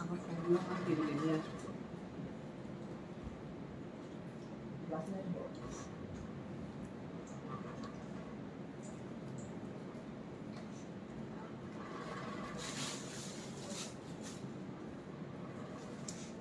আমার ফোনগুলো আমার টেবিলে নিয়ে আসবো।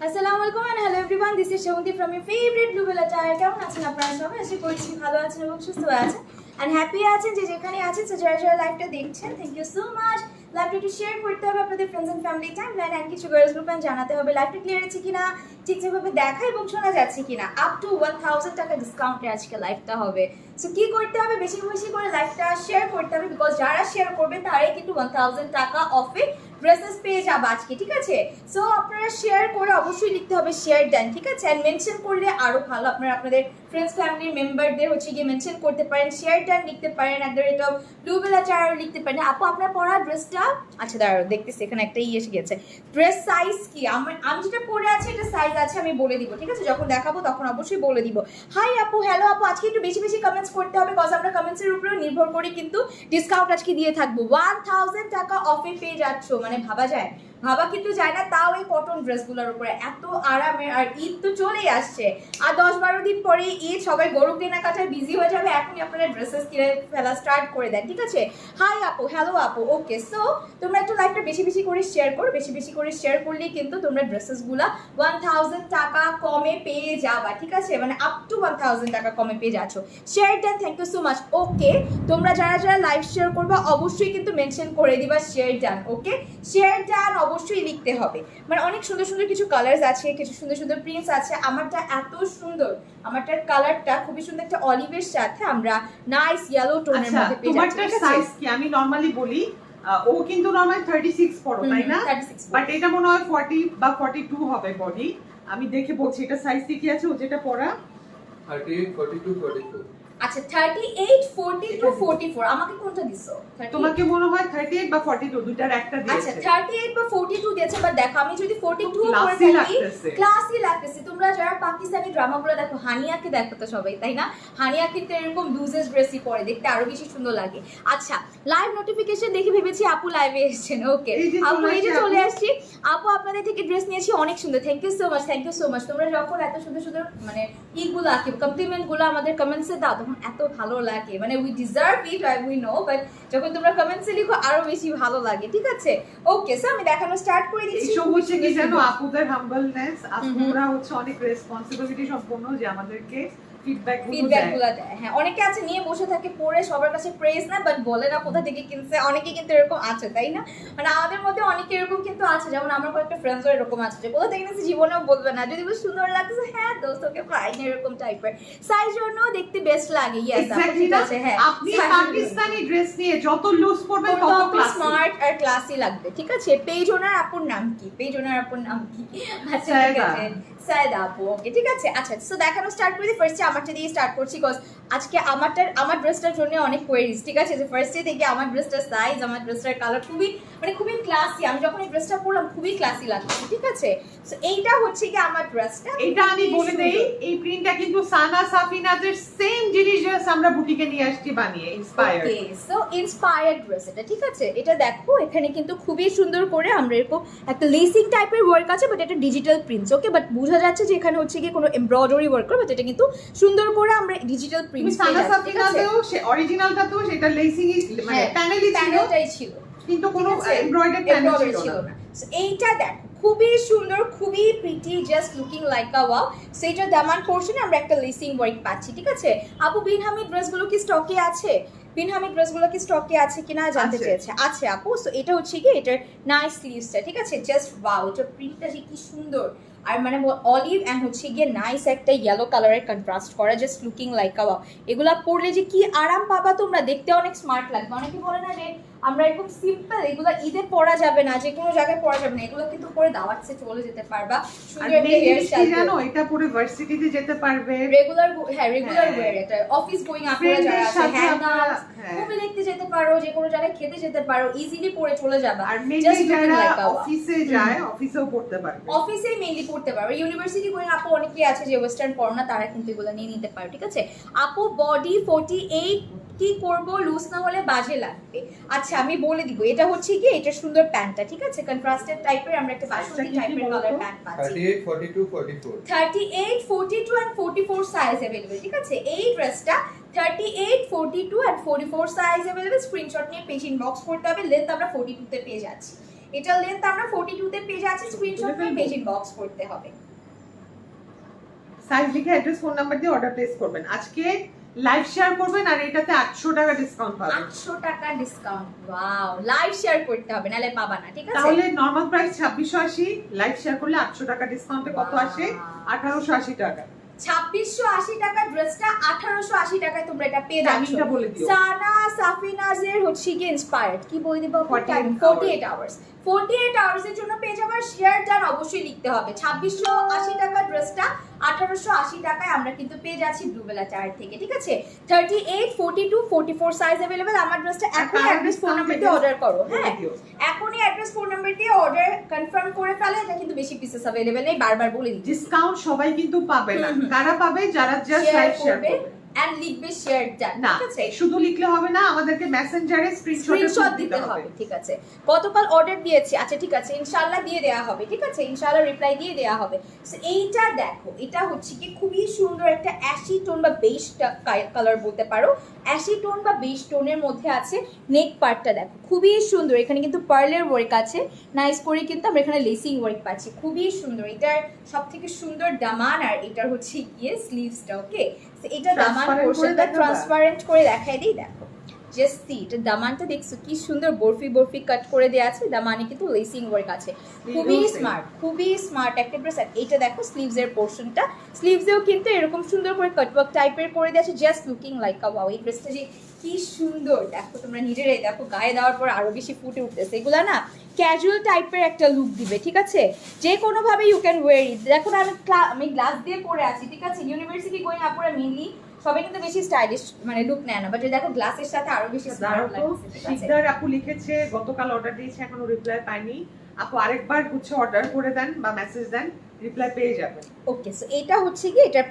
আসসালামু আলাইকুম and hello everyone, this is Shaunti from your favourite Bluebell Achar. কেমন আছেন আপনারা সবাই? আশা করছি ভালো আছেন এবং সুস্থ আছেন এন্ড হ্যাপি আছেন। যে যেখানে আছেন যারা যারা লাইভটা দেখছেন, থ্যাংক ইউ সো মাচ। লাইভটা একটু শেয়ার করতে হবে আপনাদের friends and family timeline and কিছু গার্লস গ্রুপ এন্ড জানাতে হবে লাইভটা ক্লিয়ার আছে কিনা, ঠিকঠাকভাবে দেখা এবং শোনা যাচ্ছে কিনা। আপ টু 1000 টাকা ডিসকাউন্টে আজকে লাইভটা হবে। সো কি করতে হবে? বেশি বেশি করে লাইভটা শেয়ার করতে হবে, বিকজ যারা শেয়ার করবে তারাই কিন্তু 1000 টাকা অফে ড্রেসেস পেয়ে যাবে আজকে, ঠিক আছে? সো আপনারা শেয়ার করে অবশ্যই লিখতে হবে শেয়ার দেন, ঠিক আছে? অ্যান্ড মেনশন করলে আরো ভালো, আপনারা আপনাদের ফ্রেন্ডস ফ্যামিলির মেম্বারদের হচ্ছে গিয়ে মেনশন করতে পারেন, শেয়ার দেন লিখতে পারেন, ব্লুবেল আচার লিখতে পারেন। আপু আপনার পরা ড্রেসটা, আচ্ছা দাঁড়াও দেখতেছি এখানে একটা এসে গেছে। ড্রেস সাইজ কি? আমি যেটা পরে আছি এটা সাইজ আছে, আমি বলে দিব, ঠিক আছে? যখন দেখাবো তখন অবশ্যই বলে দিব। হাই আপু, হ্যালো আপু। আজকে একটু বেশি বেশি কমেন্টস করতে হবে, বিকজ আমরা কমেন্টসের উপরে নির্ভর করে কিন্তু ডিসকাউন্ট আজকে দিয়ে থাকবো। 1000 টাকা অফে পেয়ে যাচ্ছ, মানে ভাবা যায়, ভাবা কিন্তু যায় না। তাও এই কটন ড্রেসগুলোর উপরে এত আরামের। আর ঈদ তো চলেই আসছে, আর 10-12 দিন পরে ঈদ, সবাই গরু কেনাকাটায় বিজি হয়ে যাবে। এখনই আপনারা ড্রেসেস কিনে ফেলা স্টার্ট করে দেন, ঠিক আছে? হাই আপু, হ্যালো আপু। ওকে, সো তোমরা একটু লাইভটা বেশি বেশি করে শেয়ার করো, বেশি বেশি করে শেয়ার করলেই কিন্তু তোমরা ড্রেসেসগুলা 1000 টাকা কমে পেয়ে যাবা, ঠিক আছে? মানে আপ টু 1000 টাকা কমে পেয়ে যাচ্ছ। শেয়ার দেন, thank you so much. Okay, তোমরা যারা যারা লাইভ শেয়ার করবা অবশ্যই কিন্তু মেনশন করে দিবা শেয়ার ডান। ওকে, শেয়ার ডান অবশ্যই লিখতে হবে। মানে অনেক সুন্দর সুন্দর কিছু কালার্স আছে, কিছু সুন্দর সুন্দর প্রিন্টস আছে। আমারটা এত সুন্দর, আমারটার কালারটা খুবই সুন্দর, একটা অলিভের সাথে আমরা নাইস ইয়েলো টোনের মধ্যে পেয়ে যাচ্ছি। তোমারটার সাইজ কি? আমি নরমালি বলি, ও কিন্তু নরমালি 36 পড়ো, তাই না? 36 বাট এটা মনে হয় 40 বা 42 হবে বডি। আমি দেখে বলছি এটা সাইজ কি আছে ও যেটা পরা। 38, 42, 44 আচ্ছা 38, 40 টু 44। আমাকে কোনটা দিছো? তোমাকে মনে হয় 38 বা 42 দুটার একটা আচ্ছা দিয়েছে। 38 বা 42 দিয়েছে। বাট দেখো আমি যদি 42 করে ক্লাসি থাকি, লাগতেছে। ক্লাসি লাগতেছে। তোমরা যারা পাকিস্তানি ড্রামাগুলো দেখো, হানিয়াকে দেখো তো সবাই, তাই না? হানিয়া কিন্তু এরকম লুজেস ড্রেসই পরে, দেখতে আরো বেশি সুন্দর লাগে। আচ্ছা, লাইভ নোটিফিকেশন দেখে ভেবেছি আপু লাইভে এসেছেন। ওকে আপু, এই যে চলে আসছি। আপু আপনাদের থেকে ড্রেস নিয়েছি, অনেক সুন্দর। Thank you so much, thank you so much. তোমরা যখন এত সুন্দর সুন্দর মানে ইগুলো আঁকি, কমপ্লিমেন্টগুলো আমাদের কমেন্টসে দাও, তখন এত ভালো লাগে। মানে we deserve it, we know, but যখন তোমরা কমেন্টসে লিখো আরো বেশি ভালো লাগে, ঠিক আছে? ওকে, সো আমি দেখানো স্টার্ট করে দিচ্ছি। এইসব হচ্ছে কি জানো, আপুদের হাম্বলনেস, আপুরা হচ্ছে অনেক রেসপন্সিবিলিটি সম্পন্ন যে আমাদেরকে ফিডব্যাক গুলো দেয়। হ্যাঁ, অনেকে আছে নিয়ে বসে থাকে পড়ে, সবার কাছে প্রেজ না, বাট বলে না কোথা থেকে কিনছে। অনেকে কিন্তু এরকম আছে, তাই না? মানে আমাদের মধ্যে অনেকে এরকম কিন্তু আছে, যেমন আমার কয়েকটা ফ্রেন্ডসও এরকম আছে যে কোথা থেকে কিনছে জীবনেও বলবে না। যদি বেশ সুন্দর লাগছে, হ্যাঁ দোস্ত ওকে ফাইন, এরকম টাইপের। সাইজ জন্য দেখতে বেস্ট লাগে। ইয়েস, ঠিক আছে। হ্যাঁ, আপনি পাকিস্তানি ড্রেস নিয়ে যত লুজ করবেন তত স্মার্ট আর ক্লাসি লাগবে, ঠিক আছে? পেজ ওনার আপুর নাম কি? পেজ ওনার আপুর নাম কি? আচ্ছা ঠিক আছে, সায়দা আপু। ওকে, ঠিক আছে। আচ্ছা, সো দেখানো স্টার্ট করি। ফার্স্টে আমারটা দিয়ে স্টার্ট করছি, কজ আজকে আমার ড্রেসটার জন্য অনেক কোয়েরিজ, ঠিক আছে? যে ফার্স্টে থেকে আমার ড্রেসটার সাইজ, আমার ড্রেসটার কালার খুবই খুবই ক্লাসি। আমি যখন এই ড্রেসটা পরলাম খুবই ক্লাসি লাগছে, ঠিক আছে? সো এইটা হচ্ছে কি আমার ড্রেসটা। এটা আমি বলে দেই, এই প্রিন্টটা কিন্তু সানা সাফিনাজের সেম জিনিস আমরা বুটিকে নিয়ে আসছি বানিয়ে, ইন্সপায়ার্ড। ওকে, সো ইন্সপায়ার্ড ড্রেস এটা, ঠিক আছে? এটা দেখো এখানে কিন্তু খুবই সুন্দর করে আমরা এরকম একটা লেসিং টাইপের ওয়ার্ক আছে, বাট এটা ডিজিটাল প্রিন্টস। ওকে, বাট বোঝা যাচ্ছে যে এখানে হচ্ছে কি কোনো এমব্রয়ডারি ওয়ার্ক করে, বাট এটা কিন্তু সুন্দর করে আমরা ডিজিটাল প্রিন্টস পেয়ে সানা যাচ্ছি, ঠিক আছে? সাফিনাজেও সে অরিজিনালটা তো সেটা লেসিং মানে প্যানেলই ছিল, কিন্তু কোনো এমব্রয়ডারি প্যানেল ছিল না। সো এইটা দেখো খুবই সুন্দর, খুবই প্রিটি, জাস্ট লুকিং লাইক আ ওয়াও। সো এটার দামান পোরশনে আমরা একটা লেসিং ওয়ার্ক পাচ্ছি, ঠিক আছে? আপু বিন হামিদ ড্রেসগুলো কি স্টকে আছে? বিন হামিদ ড্রেসগুলো কি স্টকে আছে কিনা জানতে চেয়েছে। আছে আপু। সো এটা হচ্ছে কি এটার নাইস স্লিভসটা, ঠিক আছে? জাস্ট ওয়াও, এটার প্রিন্টটা যে কি সুন্দর। আর মানে অলিভ অ্যান্ড হচ্ছে গিয়ে নাইস একটা ইয়েলো কালারের কন্ট্রাস্ট করা, জাস্ট লুকিং লাইক আ ওয়াও। এগুলা পরলে যে কি আরাম পাবা তোমরা, দেখতে অনেক স্মার্ট লাগবে। অনেকে বলে না যে আমরা এরকম সিম্পল, এগুলো ঈদে পরা যাবে না, যে কোনো জায়গায় পরা যাবে না, এগুলো কিন্তু পরে দাওয়াতে চলে যেতে পারবা। সুন্দর একটা হেয়ার স্টাইল, জানো এটা পরে ভার্সিটিতে যেতে পারবে, রেগুলার, হ্যাঁ রেগুলার ওয়্যার। এটা অফিস গোয়িং আপনারা যারা আছে, হ্যাংআউট, মুভি দেখতে যেতে পারো, যে কোনো জায়গায় খেতে যেতে পারো, ইজিলি পরে চলে যাবে। আর মেইনলি যারা অফিসে যায় অফিসেও পড়তে পারবে, অফিসে মেইনলি পড়তে পারো। ইউনিভার্সিটি গোয়িং আপু অনেকেই আছে যে ওয়েস্টার্ন পড়ো না, তারা কিন্তু এগুলো নিয়ে নিতে পারো, ঠিক আছে? আপু বডি 48 কি করব, লুজ না হলে বাজে লাগবে। আচ্ছা আমি বলে দিব, এটা হচ্ছে কি, এটা সুন্দর প্যান্টটা, ঠিক আছে, কন্ট্রাস্টেড টাইপের আমরা একটা বাসন্তী টাইপের কালার প্যান্ট পাচ্ছি। 38, 42, 44. 38, 42 and 44 সাইজ अवेलेबल, ঠিক আছে। এই ড্রেসটা 38, 42 and 44 সাইজ अवेलेबल। স্ক্রিনশট নিয়ে পেজ ইনবক্স করতে হবে। লেন্থ আমরা 42 তে পেয়ে যাচ্ছি, এটা লেন্থ আমরা 42 তে পেয়ে যাচ্ছি। স্ক্রিনশট নিয়ে পেজ ইনবক্স করতে হবে। সাইজ লিখে অ্যাড্রেস ফোন নাম্বার দিয়ে অর্ডার প্লেস করবেন। আজকে লাইভ শেয়ার করবেন আর এটাতে 800 টাকা ডিসকাউন্ট পাবেন। 800 টাকা ডিসকাউন্ট, ওয়াও। লাইভ শেয়ার করতে হবে, নালে পাবা না, ঠিক আছে। তাহলে নরমাল প্রাইস 2680, লাইভ শেয়ার করলে 800 টাকা ডিসকাউন্টে কত আসে? 1880 টাকা। 2680 টাকা ড্রেসটা 1880 টাকায় তোমরা এটা পেয়ে যাচ্ছ। টাইমিংটা বলে দিও। সানা সাফিনাজের হচ্ছে কি ইন্সপায়ার্ড, কি বলে দেব, 48 আওয়ার্স। 48 আওয়ার্স এর জন্য পেয়ে যাবার। শেয়ার ডান অবশ্যই লিখতে হবে। 2680 টাকা ড্রেসটা 1880 টাকায় আমরা কিন্তু পেয়ে যাচ্ছি ব্লুবেলা চার্ট থেকে, ঠিক আছে। 38, 42, 44 সাইজ अवेलेबल। আমার ড্রেসটা এখনই অ্যাড্রেস ফোন নাম্বার দিয়ে অর্ডার করো, হ্যাঁ এখনই অ্যাড্রেস ফোন নাম্বার দিয়ে অর্ডার কনফার্ম করে ফেলো। এটা কিন্তু বেশি পিসেস अवेलेबल নেই, বারবার বলে দিচ্ছি। ডিসকাউন্ট সবাই কিন্তু পাবে না। কারা পাবে? যারা জাস্ট লাইভ শেয়ার করবে এন্ড লিখবে শেয়ার ডান, না, ঠিক আছে। শুধু লিখলে হবে না, আমাদেরকে মেসেঞ্জারে স্ক্রিনশট দিতে হবে, ঠিক আছে। গতকাল অর্ডার দিয়েছি, আচ্ছা ঠিক আছে, ইনশাআল্লাহ দিয়ে দেয়া হবে, ঠিক আছে, ইনশাআল্লাহ রিপ্লাই দিয়ে দেয়া হবে। সো এইটা দেখো, এটা হচ্ছে কি খুবই সুন্দর একটা অ্যাশি টোন বা বেজ কালার বলতে পারো। অ্যাশি টোন বা বেজ টোনের মধ্যে আছে। নেক পার্টটা দেখো খুবই সুন্দর, এখানে কিন্তু পার্লের ওয়ার্ক আছে, নাইস করে কিন্তু আমরা এখানে লেসিং ওয়ার্ক পাচ্ছি, খুবই সুন্দর। এটার সবথেকে সুন্দর দামান, আর এটা হচ্ছে গিয়ে স্লিভসটা, ওকে। সো এটা দামান পোরশনটা ট্রান্সপারেন্ট করে দেখাই দিই, দেখো জাস্ট সি, এটা দামানটা দেখছো কি সুন্দর বরফি বরফি কাট করে দেয়া আছে। দামানে কিন্তু লেসিং ওয়ার্ক আছে, খুবই স্মার্ট একটা ড্রেস। আর এটা দেখো স্লিভস এর পোরশনটা, স্লিভসেও কিন্তু এরকম সুন্দর করে কাটওয়ার্ক টাইপের করে দেয়া আছে, জাস্ট লুকিং লাইক আ ওয়াও। এই ড্রেসটা যে কি সুন্দর দেখো, তোমরা নিজেরাই দেখো, গায়ে দেওয়ার পর আরো বেশি ফুটে উঠতেছে। এগুলা না ক্যাজুয়াল টাইপের একটা লুক দিবে, ঠিক আছে, যে কোনো ভাবে ইউ ক্যান ওয়্যার ইট। দেখো না আমি গ্লাস দিয়ে পরে আছি, ঠিক আছে, ইউনিভার্সিটি গোয়িং আপুরা মেইনলি সবাই কিন্তু বেশি স্টাইলিশ মানে লুক নেয় না, বাট দেখো গ্লাসের সাথে আরো বেশি স্মার্ট লাগছে, ঠিক আছে। শিকদার আপু লিখেছে গতকাল অর্ডার দিয়েছে, এখনো রিপ্লাই পাইনি। আপু আরেকবার হচ্ছে অর্ডার করে দেন বা মেসেজ দেন, রিপ্লাই পেয়ে যাবেন। ওকে, সো এটা হচ্ছে কি এটার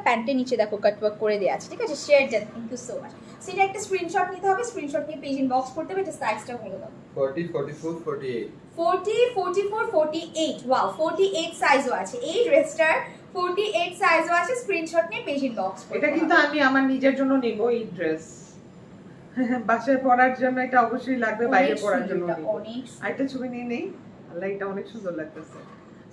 প্যান্টের নিচে দেখো কাটওয়ার্ক করে দেয়া আছে, ঠিক আছে। শেয়ার দেন, thank you so much. So এটা একটা স্ক্রিনশট নিতে হবে, স্ক্রিনশট নিয়ে পেজ ইনবক্স করতে হবে। এটা সাইজটা বলে দাও। 40, 44, 48. 40, 44, 48, ওয়াও 48 সাইজও আছে এই ড্রেসটার, 48 সাইজও আছে। স্ক্রিনশট নিয়ে পেজ ইনবক্স করতে এটা কিন্তু আমি আমার নিজের জন্য নিব এই ড্রেস, বাসায় পরার জন্য এটা অবশ্যই লাগবে, বাইরে পরার জন্য নিব। অনেক আরেকটা ছবি নিয়ে নেই, আল্লাহ এটা অনেক সুন্দর লাগতেছে।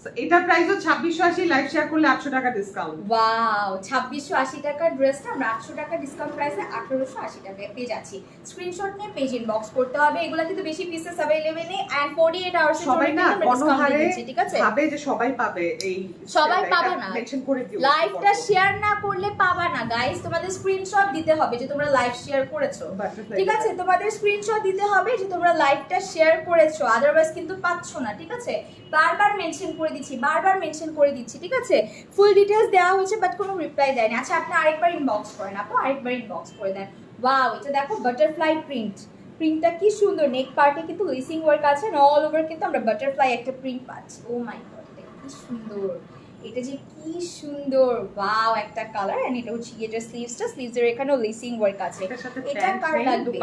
সো এটা প্রাইসও 2680, লাইভ শেয়ার করলে 800 টাকা ডিসকাউন্ট। ওয়াও 2680 টাকার ড্রেসটা আমরা 800 টাকা ডিসকাউন্ট প্রাইসে 1880 টাকায় পেয়ে যাচ্ছি। স্ক্রিনশট নিয়ে পেজ ইনবক্স করতে হবে। এগুলা কিন্তু বেশি পিসেস अवेलेबल নেই এন্ড 48 আওয়ার্স এর সবাই না জন্য ডিসকাউন্ট গণহারে দিচ্ছি, ঠিক আছে। ভাবে যে সবাই পাবে, এই সবাই পাবে না, মেনশন করে দিও। লাইভটা শেয়ার না করলে পাবা না গাইস। তোমাদের স্ক্রিনশট দিতে হবে যে তোমরা লাইভ শেয়ার করেছো, ঠিক আছে, তোমাদের স্ক্রিনশট দিতে হবে যে তোমরা লাইভটা শেয়ার করেছো, আদারওয়াইজ কিন্তু পাচ্ছো না, ঠিক আছে। বারবার মেনশন করে দিচ্ছি, ঠিক আছে। ফুল ডিটেইলস দেওয়া হয়েছে বাট কোনো রিপ্লাই দেয়নি। আচ্ছা আপনি আরেকবার ইনবক্স করেন, আপু আরেকবার ইনবক্স করে দেন। ওয়াও এটা দেখো বাটারফ্লাই প্রিন্টটা কি সুন্দর। নেক পার্টে কিন্তু লেসিং ওয়ার্ক আছে, অল ওভার কিন্তু আমরা বাটারফ্লাই একটা প্রিন্ট পাচ্ছি। ও মাই গড কি সুন্দর, এটা যে কি সুন্দর, ওয়াও একটা কালার। এন্ড এটা হচ্ছে এটা স্লিভসের এখানেও লেসিং ওয়ার্ক আছে। এটা কার লাগবে,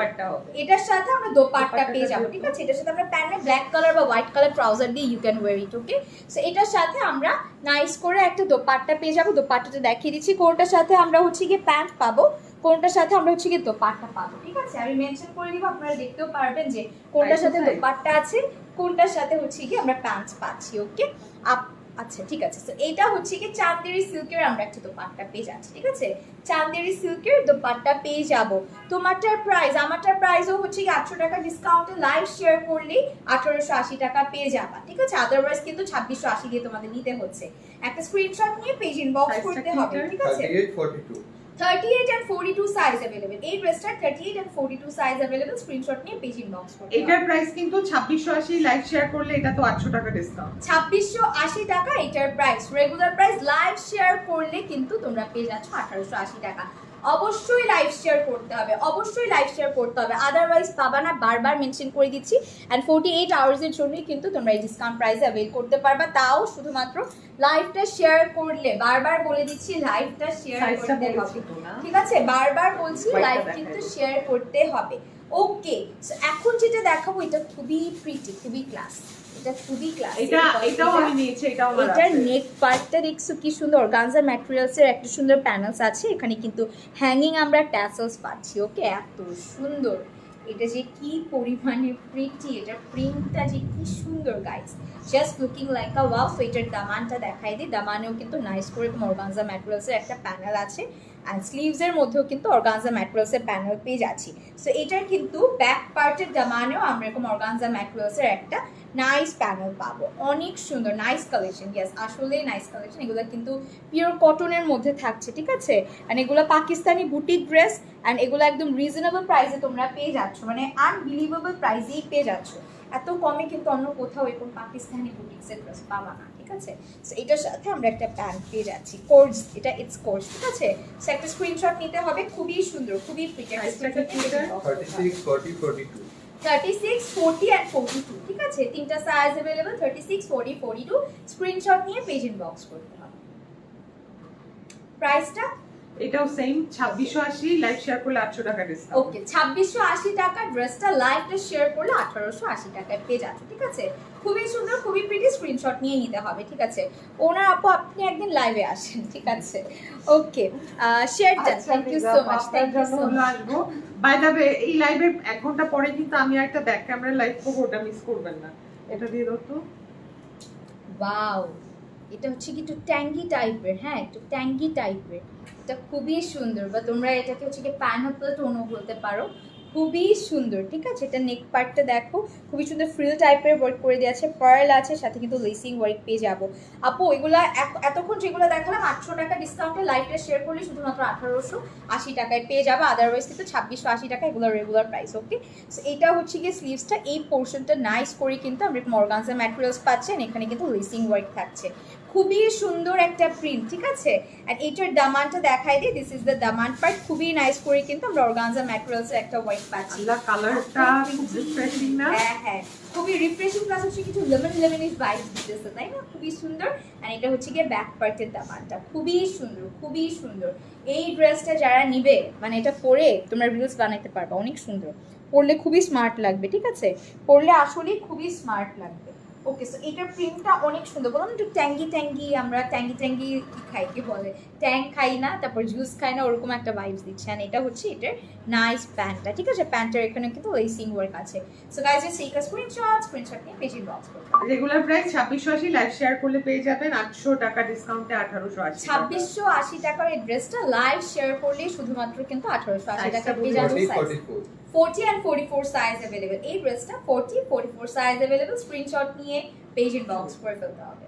এটার সাথে আমরা দোপাট্টা পেয়ে যাবো, ঠিক আছে। এটার সাথে আমরা প্যান্টে ব্ল্যাক কালার বা হোয়াইট কালার ট্রাউজার দিয়ে you can wear it, okay. So এটার সাথে আমরা নাইস করে একটা দোপাট্টা পেয়ে যাবো। দোপাট্টাটা দেখিয়ে দিচ্ছি, কোনটার সাথে আমরা হচ্ছে গিয়ে প্যান্ট পাবো, কোনটার সাথে আমরা হচ্ছে গিয়ে দোপাট্টা পাবো, ঠিক আছে। আমি মেনশন করে দিব, আপনারা দেখতেও পারবেন যে কোনটার সাথে দোপাট্টা আছে, কোনটার সাথে হচ্ছে গিয়ে আমরা প্যান্ট পাচ্ছি, ওকে। আচ্ছা ঠিক আছে। সো এটা হচ্ছে কি চান্দেরি সিল্কের আমরা একটা দোপাট্টা পেয়ে যাচ্ছি, ঠিক আছে। চান্দেরি সিল্কের দোপাট্টা পেয়ে যাব। আমারটার প্রাইসও হচ্ছে কি 800 টাকা ডিসকাউন্টে লাইভ শেয়ার করলে 1880 টাকা পেয়ে যাবা, ঠিক আছে। আদারওয়াইজ কিন্তু 2680 দিয়ে তোমাদের নিতে হচ্ছে। একটা স্ক্রিনশট নিয়ে পেজ ইনবক্স করতে হবে, ঠিক আছে। 38, 42. 38 and 42 সাইজ अवेलेबल। এই ড্রেসটার 38 and 42 সাইজ अवेलेबल। স্ক্রিনশট নিয়ে পেজ ইনবক্স করতে হবে। এটার প্রাইস কিন্তু 2680, লাইভ শেয়ার করলে এটা তো 800 টাকা ডিসকাউন্ট। 2680 টাকা এটার price, regular price, live share করলে কিন্তু তোমরা পেয়ে যাচ্ছ 1880 টাকা। অবশ্যই লাইভ শেয়ার করতে হবে, অবশ্যই লাইভ শেয়ার করতে হবে, আদারওয়াইজ পাবা না। বারবার মেনশন করে দিচ্ছি। অ্যান্ড 48 আওয়ার্সের জন্যই কিন্তু তোমরা এই ডিসকাউন্ট প্রাইসে অ্যাভেল করতে পারবা, তাও শুধুমাত্র লাইভটা শেয়ার করলে। বারবার বলে দিচ্ছি লাইভটা শেয়ার সাইজটা করতে বলেছি হবে, তো না? ঠিক আছে? বারবার বলছি White টা লাইভ দেখাই কিন্তু দাও। শেয়ার করতে হবে। ওকে, এখন যেটা দেখাবো এটা খুবই প্রিটি, খুবই ক্লাস, এটা খুবই ক্লাস। এটাও আমি নিয়েছি, এটাও আমার এটার আছে। নেক পার্টটা দেখছো কি সুন্দর, অর্গানজা ম্যাটেরিয়ালস এর একটা সুন্দর প্যানেলস আছে, এখানে কিন্তু হ্যাঙ্গিং আমরা ট্যাসেলস পাচ্ছি। ওকে, এত সুন্দর, এটা যে কি পরিমাণে প্রিটি, এটা প্রিন্টটা যে কি সুন্দর গাইস, জাস্ট লুকিং লাইক আ ওয়াও। সো এটার দামানটা দেখাই দিই, দামানেও কিন্তু নাইস করে অর্গানজা ম্যাটেরিয়ালস এর একটা প্যানেল আছে, অ্যান্ড স্লিভস এর মধ্যেও কিন্তু অর্গানজা ম্যাটেরিয়ালস এর প্যানেল পেয়ে যাচ্ছি। সো এটার কিন্তু ব্যাক পার্টের দামানেও আমরা এরকম অর্গানজা ম্যাটেরিয়ালস এর একটা নাইস প্যানেল পাবো। অনেক সুন্দর, নাইস কালেকশন, ইয়েস আসলেই নাইস কালেকশন। এগুলো কিন্তু পিওর কটনের মধ্যে থাকছে, ঠিক আছে? অ্যান্ড এগুলো পাকিস্তানি বুটিক ড্রেস, অ্যান্ড এগুলো একদম রিজনেবল প্রাইসে তোমরা পেয়ে যাচ্ছ, মানে আনবিলিভেবল প্রাইসেই পেয়ে যাচ্ছ। এত কমে কিন্তু অন্য কোথাও এরকম পাকিস্তানি বুটিক্সের ড্রেস পাবা না, ঠিক আছে? সো এটার সাথে আমরা একটা প্যান্ট পেয়ে যাচ্ছি, কোর্স, এটা ইটস কোর্স, ঠিক আছে? সো একটা স্ক্রিনশট নিতে হবে, খুবই সুন্দর, খুবই প্রিটি। 36, 40, 42. 36, 40 and 42, ঠিক আছে? তিনটা সাইজ अवेलेबल, 36, 40, 42। স্ক্রিনশট নিয়ে পেজ ইনবক্স করতে হবে। প্রাইসটা এটাও সেম 2680, লাইভ শেয়ার করলে 800 টাকা ডিসকাউন্ট। ওকে, 2680 টাকা ড্রেসটা লাইভটা শেয়ার করলে 1880 টাকায় পেয়ে যাচ্ছে, ঠিক আছে? খুবই সুন্দর, খুবই প্রিটি, স্ক্রিনশট নিয়ে নিতে হবে, ঠিক আছে? ওনার আপু আপনি একদিন লাইভে আসেন, ঠিক আছে? ওকে, শেয়ারটা thank you so much, thank you so much. আসবো। বাই দ্য ওয়ে, এই লাইভে 1 ঘন্টা পরে কিন্তু আমি একটা ব্যাক ক্যামেরা লাইভ করবো, ওটা মিস করবেন না। এটা দিয়ে দাও তো। ওয়াও, এটা হচ্ছে কি একটু ট্যাঙ্গি টাইপের, হ্যাঁ একটু ট্যাঙ্গি টাইপের, এটা খুবই সুন্দর। বা তোমরা এটাকে হচ্ছে কি পাইনাপল টোনও বলতে পারো, খুবই সুন্দর, ঠিক আছে? এটা নেক পার্টটা দেখো, খুবই সুন্দর ফ্রিল টাইপের ওয়ার্ক করে দেওয়া আছে, পার্ল আছে, সাথে কিন্তু লেসিং ওয়ার্ক পেয়ে যাবো। আপু এগুলা এতক্ষণ যেগুলো দেখালাম 800 টাকা ডিসকাউন্টে লাইভটা শেয়ার করলে শুধুমাত্র 1880 টাকায় পেয়ে যাবে, আদারওয়াইজ কিন্তু 2680 টাকা এগুলো রেগুলার প্রাইস। ওকে, সো এটা হচ্ছে গিয়ে স্লিভসটা, এই পোর্শনটা নাইস করে কিন্তু আমরা অর্গানজা ম্যাটেরিয়ালস পাচ্ছেন, এখানে কিন্তু লেসিং ওয়ার্ক থাকছে, খুবই সুন্দর একটা প্রিন্ট, ঠিক আছে? এন্ড এটার দামানটা দেখাই দিই, দিস ইজ দ্য দামান পার্ট, খুবই নাইস করে কিন্তু আমরা অর্গানজা ম্যাটেরিয়ালস এর একটা ওয়ার্ক পাচ্ছি। আল্লাহ, কালারটা খুব রিফ্রেশিং না? হ্যাঁ হ্যাঁ, খুবই রিফ্রেশিং, প্লাস হচ্ছে কিছু লেমনিশ ভাইবস দিতেছে, তাই না? খুবই সুন্দর। এন্ড এটা হচ্ছে গিয়ে ব্যাক পার্টের দামানটা, খুবই সুন্দর, খুবই সুন্দর। এই ড্রেসটা যারা নিবে, মানে এটা পরে তোমরা রিলস বানাইতে পারবা, অনেক সুন্দর, পরলে খুবই স্মার্ট লাগবে, ঠিক আছে? পরলে আসলেই খুবই স্মার্ট লাগবে। ওকে, সো এটার প্রিন্টটা অনেক সুন্দর, বললাম একটু ট্যাঙ্গি ট্যাঙ্গি, আমরা ট্যাঙ্গি ট্যাঙ্গি কি খাই, কি বলে, ট্যাং খাই না, তারপর জুস খাই না, ওরকম একটা ভাইবস দিচ্ছে। আর এটা হচ্ছে এটার নাইস প্যান্টটা, ঠিক আছে? প্যান্টের এখানে কিন্তু লেসিং ওয়ার্ক আছে। So guys just take a screenshot নিয়ে পেজ ইনবক্স করতে হবে। রেগুলার প্রাইস 2680, লাইভ শেয়ার করলে পেয়ে যাবেন 800 টাকা ডিসকাউন্টে 1880 টাকা। 2680 টাকার এই ড্রেসটা লাইভ শেয়ার করলে শুধুমাত্র কিন্তু 1880 টাকা পেয়ে 40, যাবে। 44. 40 and 44 সাইজ अवेलेबल, এই ড্রেসটা 40, 44 সাইজ अवेलेबल। স্ক্রিনশট নিয়ে পেজ ইনবক্স করে ফেলতে হবে,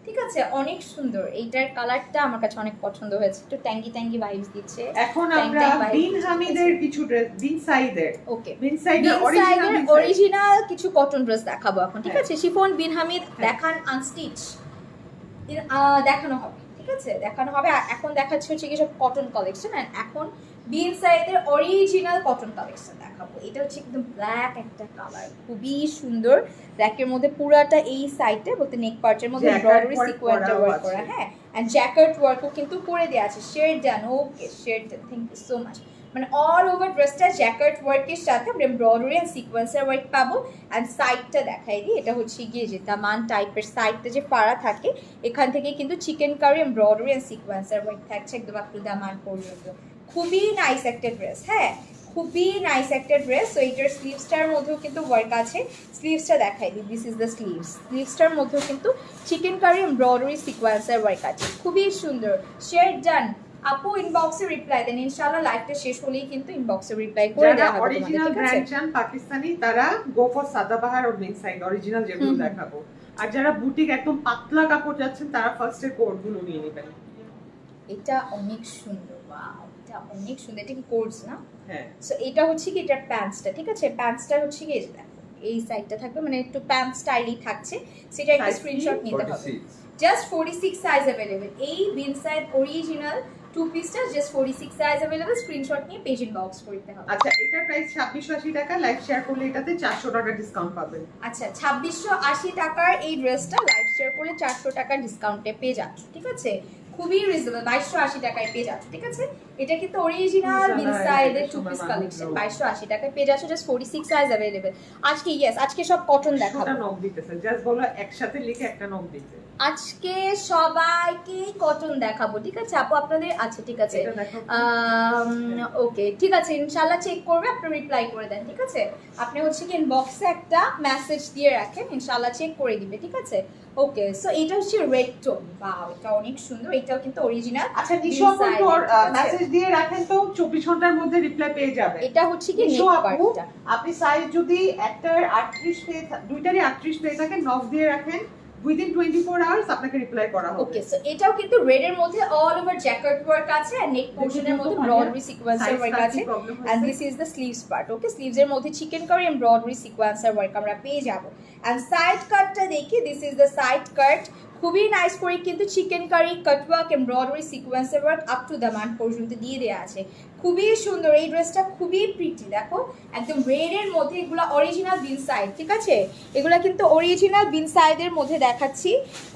ঠিক আছে? অনেক সুন্দর, এইটার কালারটা আমার কাছে অনেক পছন্দ হয়েছে, একটু ট্যাঙ্গি ট্যাঙ্গি ভাইবস দিচ্ছে। এখন ট্যাং আমরা ট্যাং vibes বিন দিচ্ছে, হামিদের কিছু ড্রেস, বিন সাইদের, ওকে, বিন সাইদের অরিজিনাল, অরিজিনাল কিছু কটন ড্রেস দেখাবো এখন, ঠিক হ্যাঁ। আছে? শিফন বিন হামিদ দেখান, আনস্টিচ দেখানো হবে, ঠিক আছে? দেখানো হবে। এখন দেখাচ্ছে হচ্ছে কি সব কটন কালেকশন, এন্ড এখন বিন সাইদের অরিজিনাল কটন কালেকশন দেখাবো। এটা হচ্ছে একদম ব্ল্যাক একটা কালার, খুবই সুন্দর, ব্ল্যাকের মধ্যে পুরাটা এই সাইডে বলতে নেক পার্টের মধ্যে Jacquard এমব্রয়ডারি work সিকোয়েন্সটা করাও ওয়ার্ক আছে। করা, হ্যাঁ, এন্ড জ্যাকেট ওয়ার্কও কিন্তু করে দেওয়া আছে। Shared done, okay shared done, thank you so much. মানে অল ওভার ড্রেসটা জ্যাকেট ওয়ার্কের সাথে আমরা এমব্রয়ডারি এন্ড সিকোয়েন্সের ওয়ার্ক পাবো। এন্ড সাইডটা দেখাই দিই, এটা হচ্ছে গিয়ে যে দামান টাইপের সাইডটা যে পাড়া থাকে, এখান থেকে কিন্তু চিকেন কারি এমব্রয়ডারি এন্ড সিকোয়েন্সের ওয়ার্ক থাকছে একদম আপনি দামান পর্যন্ত। খুবই নাইস একটা ড্রেস, হ্যাঁ খুবই নাইস একটা ড্রেস। সো এইটার স্লিভসটার মধ্যেও কিন্তু ওয়ার্ক আছে, স্লিভসটা দেখাই দিই, দিস ইজ দ্য স্লিভস। স্লিভসটার মধ্যেও কিন্তু চিকেন কারি এমব্রয়ডারি সিকোয়েন্সের ওয়ার্ক আছে, খুবই সুন্দর। শেয়ার ডান, আপু ইনবক্সে রিপ্লাই দেন, ইনশাআল্লাহ লাইভটা শেষ হলেই কিন্তু ইনবক্সে রিপ্লাই করে যারা দেওয়া হবে তোমাদের, অরিজিনাল ঠিক আছে? ব্র্যান্ড চান পাকিস্তানি, তারা গো ফর সাদাবাহার ও বিন সাইদ অরিজিনাল যেগুলো দেখাবো। আর যারা বুটিক একদম পাতলা কাপড় যাচ্ছেন, তারা ফার্স্ট এর কোড গুলো নিয়ে নেবেন। এটা অনেক সুন্দর, ওয়াও এটা অনেক সুন্দর। এটা কি কোর্স না? হ্যাঁ, সো এটা হচ্ছে কি এটার প্যান্টসটা, ঠিক আছে? প্যান্টসটা হচ্ছে কি এই যে দেখো, এই সাইডটা থাকবে, মানে একটু প্যান্ট স্টাইলই থাকছে, সেটা একটা Size কি? স্ক্রিনশট নিতে হবে। 46. Just 46 size available. এই বিন সাইড অরিজিনাল টু পিসটা জাস্ট 46 সাইজ अवेलेबल স্ক্রিনশট নিয়ে পেজ ইনবক্স করতে হবে। আচ্ছা এটার প্রাইস 2680 টাকা, লাইভ শেয়ার করলে এটাতে 400 টাকা ডিসকাউন্ট পাবেন। আচ্ছা 2680 টাকার এই ড্রেসটা লাইভ শেয়ার করলে 400 টাকা ডিসকাউন্টে পেয়ে যাচ্ছ, ঠিক আছে? খুবই রিজনেবল, 2280 টাকায় পেয়ে যাচ্ছ, ঠিক আছে? এটা কিন্তু অরিজিনাল ইনসাইডের টু পিস কালেকশন, 2280 টাকায় পেয়ে যাচ্ছ, জাস্ট 46 সাইজ अवेलेबल। আজকে আজকে সব কটন দেখাবো। একটা নক দিতেছে, জাস্ট বলো একসাথে লিখে একটা নক দিতে। আজকে সবাইকে কটন দেখাবো, ঠিক আছে আপু আপনাদের? আচ্ছা ঠিক আছে, ওকে ঠিক আছে, ইনশাআল্লাহ চেক করবে, আপনি রিপ্লাই করে দেন, ঠিক আছে? আপনি হচ্ছে কি ইনবক্সে একটা মেসেজ দিয়ে রাখেন, ইনশাআল্লাহ চেক করে দিবে, ঠিক আছে? ওকে, সো এটা হচ্ছে রেড টোন, ওয়াও এটা অনেক সুন্দর, এটাও কিন্তু অরিজিনাল। আচ্ছা নিশো আপু মেসেজ দিয়ে রাখেন তো 24 ঘন্টার মধ্যে রিপ্লাই পেয়ে যাবে। এটা হচ্ছে কি নিশো নেক আপু, পার্টটা। আপনি সাইজ যদি একটার 38 পেয়ে দুইটারই 38 পেয়ে থাকেন, নক দিয়ে রাখেন, উইদিন 24 আওয়ার্স আপনাকে রিপ্লাই করা হবে। ওকে, সো এটাও কিন্তু রেড এর মধ্যে অল ওভার জ্যাকেট ওয়ার্ক আছে আর নেক পোরশনের মধ্যে এমব্রয়ডারি সিকোয়েন্সার ওয়ার্ক আছে, and this is the sleeves part. Okay, sleeves এর মধ্যে chikankari embroidery sequencer work আমরা পেয়ে যাব। এন্ড সাইড কাটটা দেখি, this is the side cut, খুবই নাইস করে কিন্তু chikankari cut work embroidery sequencer work up to the মান পর্যন্ত দিয়ে দেওয়া আছে। খুবই সুন্দর এই ড্রেসটা, খুবই প্রিটি, দেখো একদম রেড এর মধ্যে, এগুলো অরিজিনাল বিন সাইড, ঠিক আছে? এগুলো কিন্তু অরিজিনাল বিন সাইডের মধ্যে দেখাচ্ছি,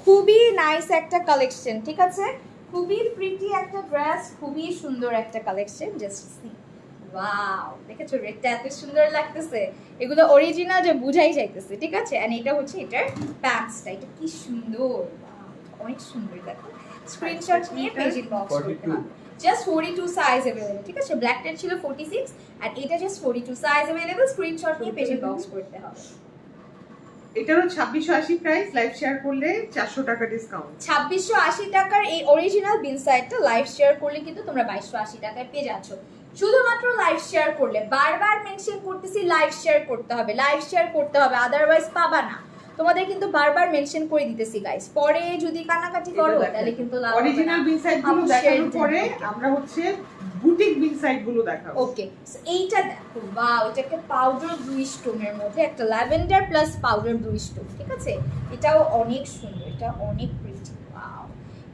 খুবই নাইস একটা কালেকশন, ঠিক আছে? খুবই প্রিটি একটা ড্রেস, খুবই সুন্দর একটা কালেকশন, জাস্ট সি ওয়াও, দেখেছো রেডটা এত সুন্দর লাগতেছে, এগুলো অরিজিনাল যে বুঝাই যাইতেছে, ঠিক আছে? এন্ড এটা হচ্ছে এটার প্যান্টসটা, এটা কি সুন্দর, অনেক সুন্দর, দেখো স্ক্রিনশট নিয়ে পেজ ইনবক্স করতে হবে। জাস্ট 42 সাইজ अवेलेबल, ঠিক আছে? ব্ল্যাকটা ছিল 46 আর এটা জাস্ট 42 সাইজ अवेलेबल, স্ক্রিনশট নিয়ে পেজ ইনবক্স করতে হবে। এটারও 2680 প্রাইস, লাইভ শেয়ার করলে 400 টাকা ডিসকাউন্ট। 2680 টাকার এই অরিজিনাল বিন সাইডটা লাইভ শেয়ার করলে কিন্তু তোমরা 2280 টাকায় পেয়ে যাচ্ছ, শুধুমাত্র লাইভ শেয়ার করলে। বারবার মেনশন করতেছি লাইভ শেয়ার করতে হবে, লাইভ শেয়ার করতে হবে, আদারওয়াইজ পাবা না। তোমাদের কিন্তু বারবার মেনশন করে দিতেছি গাইস, পরে যদি কানাকাটি করো তাহলে কিন্তু লাভ হবে না। অরিজিনাল বিন সাইড গুলো দেখানোর পরে আমরা হচ্ছে বুটিক বিন সাইড গুলো দেখাবো। ওকে, সো এইটা দেখো, ওয়াও এটাকে পাউডার ব্লুইশ টোনের মধ্যে একটা lavender plus powder bluish tone, ঠিক আছে? এটাও অনেক সুন্দর, এটা অনেক প্রিটি, ওয়াও।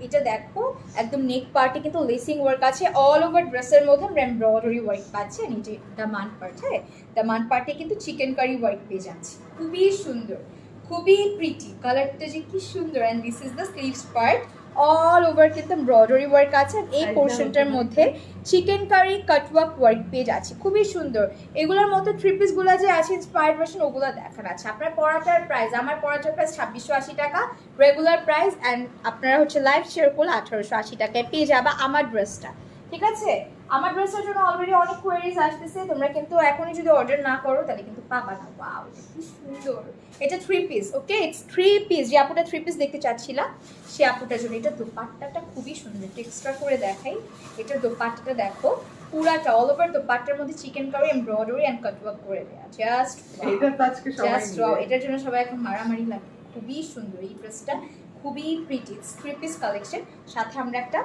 এটা দেখো একদম নেক পার্টে কিন্তু লেসিং ওয়ার্ক আছে, অল ওভার ড্রেসের মধ্যে আমরা এমব্রয়ডারি ওয়ার্ক পাচ্ছি, আর নিচে দামান পার্ট, হ্যাঁ দামান পার্টে কিন্তু চিকেন কারি ওয়ার্ক পেয়ে যাচ্ছি, খুবই সুন্দর, খুবই প্রিটি, কালারটা যে কি সুন্দর। And this is the sleeves part, all over কিন্তু এমব্রয়ডারি ওয়ার্ক আছে, আর এই পোর্শনটার মধ্যে চিকেন কারি কাটওয়ার্ক ওয়ার্ক পেয়ে যাচ্ছে, খুবই সুন্দর। এগুলোর মধ্যে থ্রি পিস গুলো যে আছে ইন্সপায়ার্ড ভার্সন, ওগুলো দেখার আছে। আপনার পরাটার প্রাইস, আমার পরাটার প্রাইস 2680 টাকা রেগুলার প্রাইস, অ্যান্ড আপনারা হচ্ছে লাইভ শেয়ার করলে 1880 টাকায় পেয়ে যাবা আমার ড্রেসটা, ঠিক আছে? আমার ড্রেসের জন্য অলরেডি অনেক কোয়েরিজ আসতেছে, তোমরা কিন্তু এখনই যদি অর্ডার না করো তাহলে কিন্তু পাবা না। ওয়াও কি সুন্দর, এটা three piece, okay it's three piece. যে আপুটা থ্রি পিস দেখতে চাচ্ছিলা সে আপুটার জন্য এটা দোপাট্টাটা খুবই সুন্দর, একটু এক্সট্রা করে দেখাই। এটা দোপাট্টাটা দেখো, পুরাটা অল ওভার দোপাট্টার মধ্যে chikankari embroidery and cutwork করে দেয়া, জাস্ট এটা তো আজকে সবাই জাস্ট এটার জন্য সবাই এখন মারামারি লাগে। খুবই সুন্দর এই ড্রেসটা, খুবই প্রিটি, থ্রি পিস কালেকশন, সাথে আমরা একটা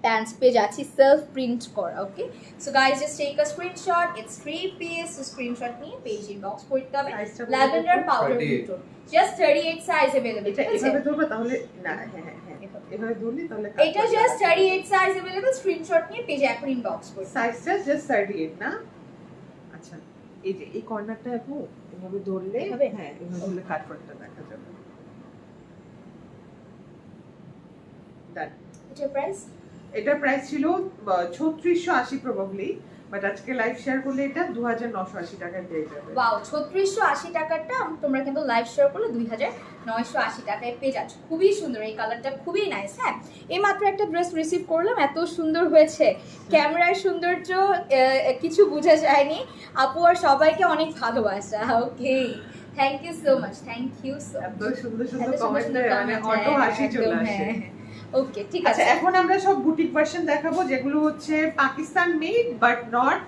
প্যান্টস পেয়ে যাচ্ছি সেলফ প্রিন্ট করা। Okay, so guys just take a screenshot, it's 3 piece, screenshot নিয়ে পেজ ইনবক্স করতে হবে। Lavender powder blue, just 38 size available. এটা এভাবে ধরবে তাহলে না, হ্যাঁ এভাবে ধরলে তাহলে এটা জাস্ট 38 সাইজ अवेलेबल, স্ক্রিনশট নিয়ে পেজে এখন ইনবক্স করতে। সাইজটা জাস্ট 38 না? আচ্ছা এই যে এই কর্নারটা আপু এভাবে ধরলে, হ্যাঁ এভাবে ধরলে কাটওয়ার্কটা দেখা যাবে। ডান। এটার প্রাইস, এটার প্রাইস ছিল 3680 প্রবাবলি, বাট আজকে লাইভ শেয়ার করলে এটা 2980 টাকায় পেয়ে যাবে। ওয়াও 3680 টাকাটা তোমরা কিন্তু লাইভ শেয়ার করলে 2980 টাকায় পেয়ে যাচ্ছ, খুবই সুন্দর। এই কালারটা খুবই নাইস। হ্যাঁ, এই মাত্র একটা ড্রেস রিসিভ করলাম, এত সুন্দর হয়েছে, ক্যামেরার সৌন্দর্য কিছু বোঝা যায়নি। আপু আর সবাইকে অনেক ভালোবাসা। Okay, thank you so much, thank you so much. এত সুন্দর সুন্দর কমেন্টে মানে অটো হাসি চলে আসে। ওকে ঠিক আছে, আচ্ছা এখন আমরা সব বুটিক ভার্সন দেখাবো, যেগুলো হচ্ছে পাকিস্তান মেড বাট নট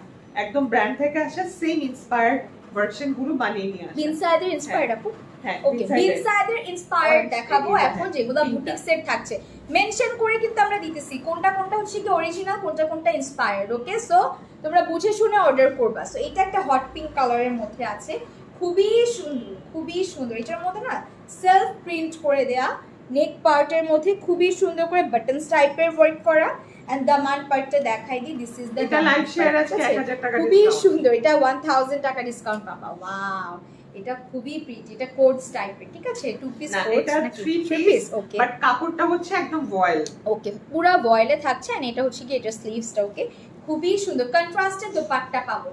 একদম ব্র্যান্ড থেকে আসা, সেম ইন্সপায়ার্ড ভার্সন গুলো বানিয়ে নিয়ে আসে। বিন সাইদের ইন্সপায়ার্ড আপু। হ্যাঁ, ওকে, বিন সাইদের ইন্সপায়ার্ড দেখাবো এখন, যেগুলো বুটিক সেট থাকছে মেনশন করে কিন্তু আমরা দিতেছি কোনটা কোনটা হচ্ছে কি অরিজিনাল, কোনটা কোনটা ইন্সপায়ার্ড। ওকে, সো তোমরা বুঝে শুনে অর্ডার করবা। সো এটা একটা হট পিঙ্ক কালারের মধ্যে আছে, খুবই সুন্দর, খুবই সুন্দর। এটার মধ্যে না সেলফ প্রিন্ট করে দেয়া, নেক পার্টের মধ্যে খুবই সুন্দর করে বাটনস টাইপের ওয়ার্ক করা, এন্ড দামান পার্টটা দেখাই দিই, দিস ইজ দ্য এটা লাইভ শেয়ার আজকে 1000 টাকা খুবই ডিসকাউন্ট। সুন্দর, এটা 1000 টাকা ডিসকাউন্ট পাবা। ওয়াও, এটা খুবই প্রিটি, এটা কোটস টাইপের, ঠিক আছে, টু পিস না কোটস এটা নাকি 3 থ্রি পিস ওকে বাট কাপড়টা হচ্ছে একদম ভয়েল। ওকে, পুরো ভয়েলে থাকছে এন্ড এটা হচ্ছে কি এটা স্লিভসটা। ওকে, খুবই সুন্দর কন্ট্রাস্টেড দোপাট্টা পাবো,